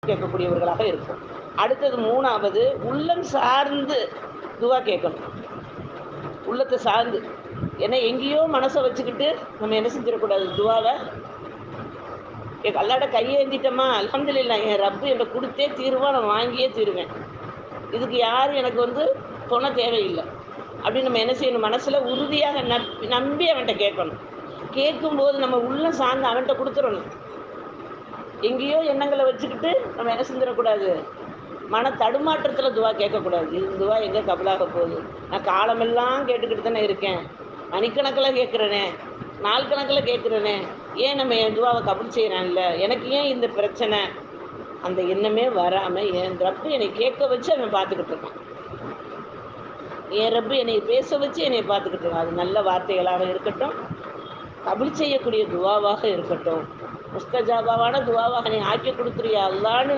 கேட்கக்கூடியவர்களாக இருப்போம். அடுத்தது 3வது உள்ளம் சார்ந்து துவா கேட்கணும். உள்ளத்த சார்ந்து. ஏன்னா எங்கேயோ மனச வச்சுக்கிட்டு நம்ம என்ன செஞ்சிடக்கூடாது துவாவ அல்லாட்ட கையேந்திட்டோமா, அல்ஹம்துலில்லாஹ் என் ரப்பு என்ட்ட குடுத்தே தீருவான், நான் வாங்கியே தீருவேன். இதுக்கு யாரும் எனக்கு துணை தேவையில்ல. அப்படின்னு நம்ம என்ன செய்யணும்? மனசுல உறுதியாக நம்பி அவன்ட்ட கேட்கணும். கேட்கும்போது நம்ம உள்ளம் சார்ந்து அவன்ட்ட குடுத்துறணும். எங்கேயோ எண்ணங்கள வச்சுக்கிட்டு நம்ம என்ன செஞ்சிடக்கூடாது? மன தடுமாற்றத்துல துவா கேட்கக்கூடாது. இது துவா எங்க கபூலாக போகுது? நான் காலமெல்லாம் கேட்டுக்கிட்டு தானே இருக்கேன். மணிக்கணக்குல கேட்கிறேனே, நாள் கணக்குல கேட்கிறேனே, ஏன் நம்ம என் துவாவ கபூல் செய்றான்ல? எனக்கு ஏன் இந்த பிரச்சனை? அந்த எண்ணமே வராம என் ரப்பு என்னை கேட்க வச்சு அவன் பார்த்துக்கிட்டு இருக்கான். என் ரப்பு என்னை பேச வச்சு என்னைய பார்த்துக்கிட்டு இருக்கான். அது நல்ல வார்த்தைகளாக இருக்கட்டும், கபூல் செய்யக்கூடிய துவாவாக இருக்கட்டும், முஸ்தஜாபாவான துவாவாக நீ ஆக்கி குடுத்துறியா அல்லாஹ்ன்னு